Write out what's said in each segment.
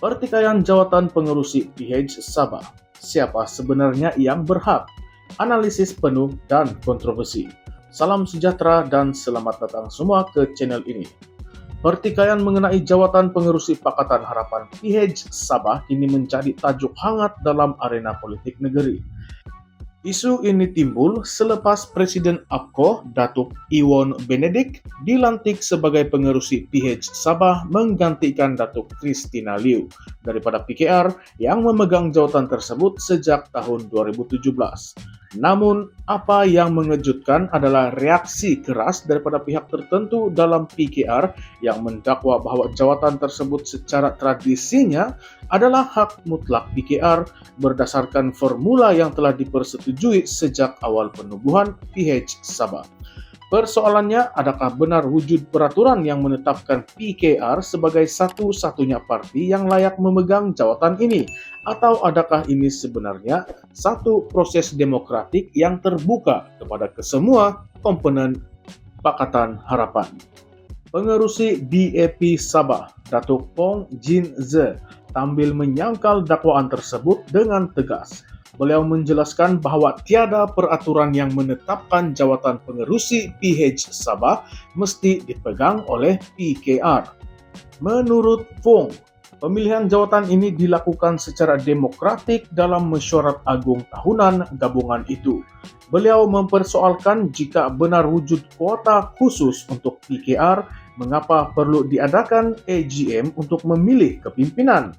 Pertikaian jawatan pengerusi PH Sabah. Siapa sebenarnya yang berhak? Analisis penuh dan kontroversi. Salam sejahtera dan selamat datang semua ke channel ini. Pertikaian mengenai jawatan pengerusi Pakatan Harapan PH Sabah kini menjadi tajuk hangat dalam arena politik negeri. Isu ini timbul selepas Presiden APKO, Datuk Iwan Benedik, dilantik sebagai pengerusi PH Sabah menggantikan Datuk Christina Liu daripada PKR yang memegang jawatan tersebut sejak tahun 2017. Namun, apa yang mengejutkan adalah reaksi keras daripada pihak tertentu dalam PKR yang mendakwa bahwa jawatan tersebut secara tradisinya adalah hak mutlak PKR berdasarkan formula yang telah dipersetujui sejak awal penubuhan PH Sabah. Persoalannya, adakah benar wujud peraturan yang menetapkan PKR sebagai satu-satunya parti yang layak memegang jawatan ini? Atau adakah ini sebenarnya satu proses demokratik yang terbuka kepada kesemua komponen Pakatan Harapan? Pengerusi DAP Sabah, Datuk Pong Jin Ze, tampil menyangkal dakwaan tersebut dengan tegas. Beliau menjelaskan bahwa tiada peraturan yang menetapkan jawatan pengerusi PH Sabah mesti dipegang oleh PKR. Menurut Fong, pemilihan jawatan ini dilakukan secara demokratik dalam mesyuarat agung tahunan gabungan itu. Beliau mempersoalkan jika benar wujud kuota khusus untuk PKR, mengapa perlu diadakan AGM untuk memilih kepimpinan.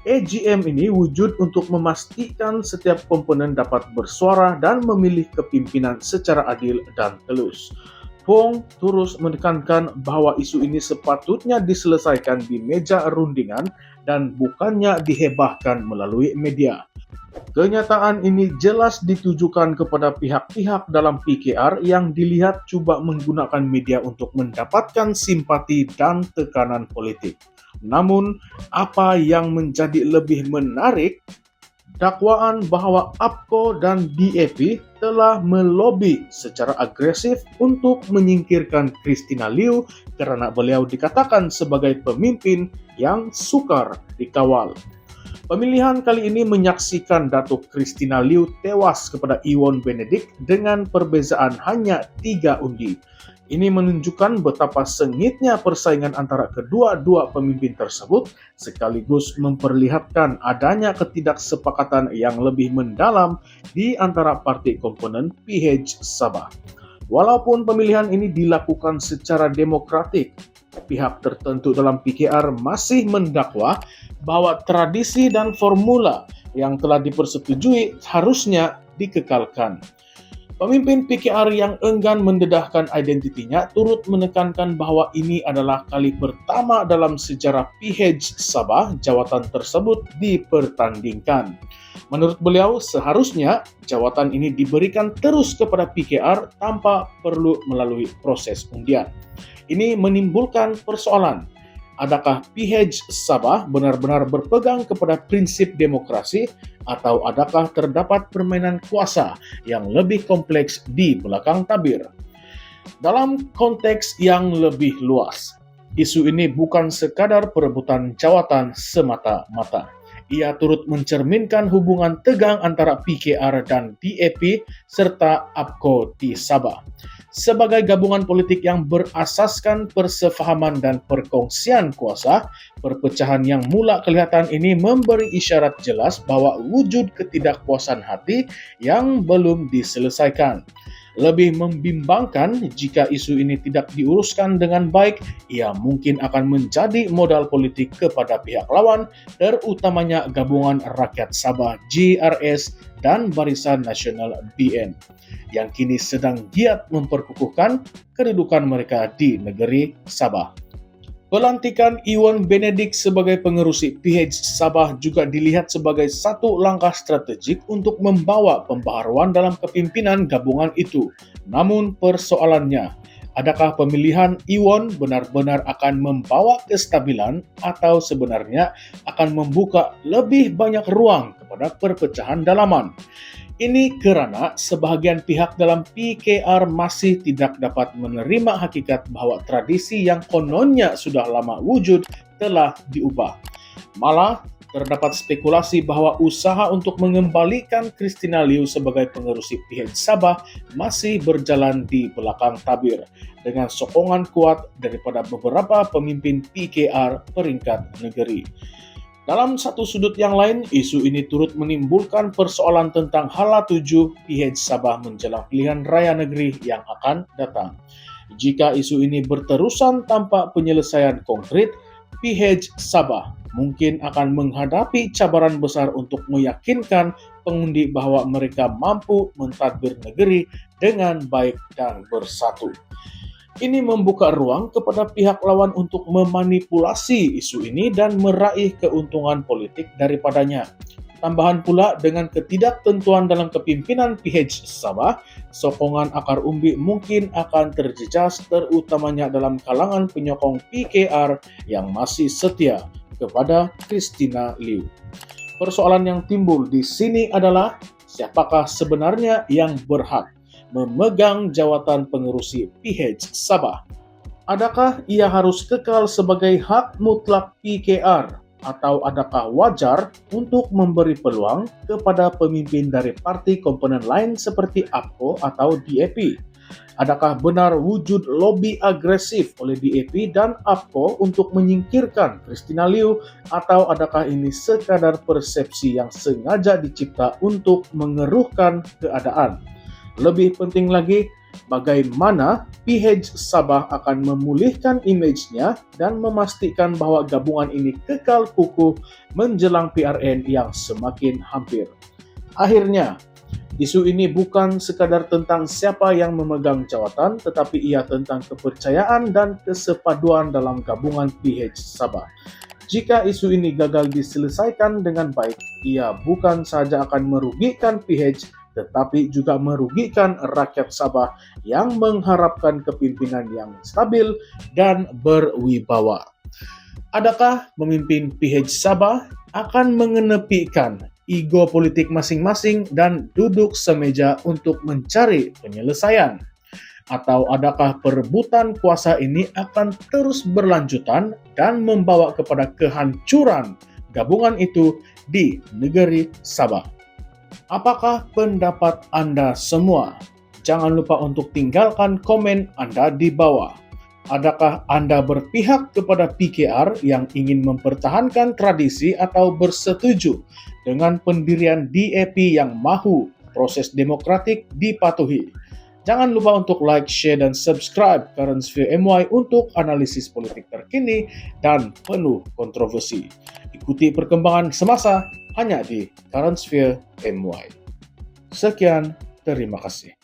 AGM ini wujud untuk memastikan setiap komponen dapat bersuara dan memilih kepimpinan secara adil dan telus. Fong terus menekankan bahwa isu ini sepatutnya diselesaikan di meja rundingan dan bukannya dihebahkan melalui media. Kenyataan ini jelas ditujukan kepada pihak-pihak dalam PKR yang dilihat cuba menggunakan media untuk mendapatkan simpati dan tekanan politik. Namun, apa yang menjadi lebih menarik, dakwaan bahwa APKO dan DAP telah melobi secara agresif untuk menyingkirkan Christina Liu karena beliau dikatakan sebagai pemimpin yang sukar dikawal. Pemilihan kali ini menyaksikan Datuk Christina Liu tewas kepada Iwan Benedik dengan perbezaan hanya 3 undi. Ini menunjukkan betapa sengitnya persaingan antara kedua-dua pemimpin tersebut, sekaligus memperlihatkan adanya ketidaksepakatan yang lebih mendalam di antara parti komponen PH Sabah. Walaupun pemilihan ini dilakukan secara demokratik, pihak tertentu dalam PKR masih mendakwa bahwa tradisi dan formula yang telah dipersetujui harusnya dikekalkan. Pemimpin PKR yang enggan mendedahkan identitinya turut menekankan bahwa ini adalah kali pertama dalam sejarah PH Sabah jawatan tersebut dipertandingkan. Menurut beliau, seharusnya jawatan ini diberikan terus kepada PKR tanpa perlu melalui proses undian. Ini menimbulkan persoalan. Adakah PH Sabah benar-benar berpegang kepada prinsip demokrasi atau adakah terdapat permainan kuasa yang lebih kompleks di belakang tabir? Dalam konteks yang lebih luas, isu ini bukan sekadar perebutan jawatan semata-mata. Ia turut mencerminkan hubungan tegang antara PKR dan DAP serta APKO di Sabah. Sebagai gabungan politik yang berasaskan persefahaman dan perkongsian kuasa, perpecahan yang mula kelihatan ini memberi isyarat jelas bahwa wujud ketidakpuasan hati yang belum diselesaikan. Lebih membimbangkan jika isu ini tidak diuruskan dengan baik, ia mungkin akan menjadi modal politik kepada pihak lawan, terutamanya Gabungan Rakyat Sabah GRS dan Barisan Nasional BN, yang kini sedang giat memperkukuhkan kedudukan mereka di negeri Sabah. Pelantikan Iwan Benedik sebagai pengerusi PH Sabah juga dilihat sebagai satu langkah strategik untuk membawa pembaharuan dalam kepimpinan gabungan itu. Namun persoalannya, adakah pemilihan Iwan benar-benar akan membawa kestabilan atau sebenarnya akan membuka lebih banyak ruang kepada perpecahan dalaman? Ini karena sebahagian pihak dalam PKR masih tidak dapat menerima hakikat bahwa tradisi yang kononnya sudah lama wujud telah diubah. Malah, terdapat spekulasi bahwa usaha untuk mengembalikan Christina Liu sebagai pengerusi PH Sabah masih berjalan di belakang tabir dengan sokongan kuat daripada beberapa pemimpin PKR peringkat negeri. Dalam satu sudut yang lain, isu ini turut menimbulkan persoalan tentang hala tuju PH Sabah menjelang pilihan raya negeri yang akan datang. Jika isu ini berterusan tanpa penyelesaian konkret, PH Sabah mungkin akan menghadapi cabaran besar untuk meyakinkan pengundi bahwa mereka mampu mentadbir negeri dengan baik dan bersatu. Ini membuka ruang kepada pihak lawan untuk memanipulasi isu ini dan meraih keuntungan politik daripadanya. Tambahan pula dengan ketidaktentuan dalam kepimpinan PH Sabah, sokongan akar umbi mungkin akan terjejas terutamanya dalam kalangan penyokong PKR yang masih setia kepada Christina Liu. Persoalan yang timbul di sini adalah siapakah sebenarnya yang berhak memegang jawatan pengerusi PH Sabah? Adakah ia harus kekal sebagai hak mutlak PKR? Atau adakah wajar untuk memberi peluang kepada pemimpin dari parti komponen lain seperti APKO atau DAP? Adakah benar wujud lobi agresif oleh DAP dan APKO untuk menyingkirkan Christina Liu, atau adakah ini sekadar persepsi yang sengaja dicipta untuk mengeruhkan keadaan? Lebih penting lagi, bagaimana PH Sabah akan memulihkan image-nya dan memastikan bahwa gabungan ini kekal kukuh menjelang PRN yang semakin hampir. Akhirnya, isu ini bukan sekadar tentang siapa yang memegang jawatan, tetapi ia tentang kepercayaan dan kesepaduan dalam gabungan PH Sabah. Jika isu ini gagal diselesaikan dengan baik, ia bukan saja akan merugikan PH, tetapi juga merugikan rakyat Sabah yang mengharapkan kepimpinan yang stabil dan berwibawa. Adakah pemimpin PH Sabah akan mengenepikan ego politik masing-masing dan duduk semeja untuk mencari penyelesaian? Atau adakah perebutan kuasa ini akan terus berlanjutan dan membawa kepada kehancuran gabungan itu di negeri Sabah? Apakah pendapat Anda semua? Jangan lupa untuk tinggalkan komen Anda di bawah. Adakah Anda berpihak kepada PKR yang ingin mempertahankan tradisi atau bersetuju dengan pendirian DAP yang mahu proses demokratik dipatuhi? Jangan lupa untuk like, share, dan subscribe Current Sphere MY untuk analisis politik terkini dan penuh kontroversi. Ikuti perkembangan semasa hanya di Current Sphere MY. Sekian, terima kasih.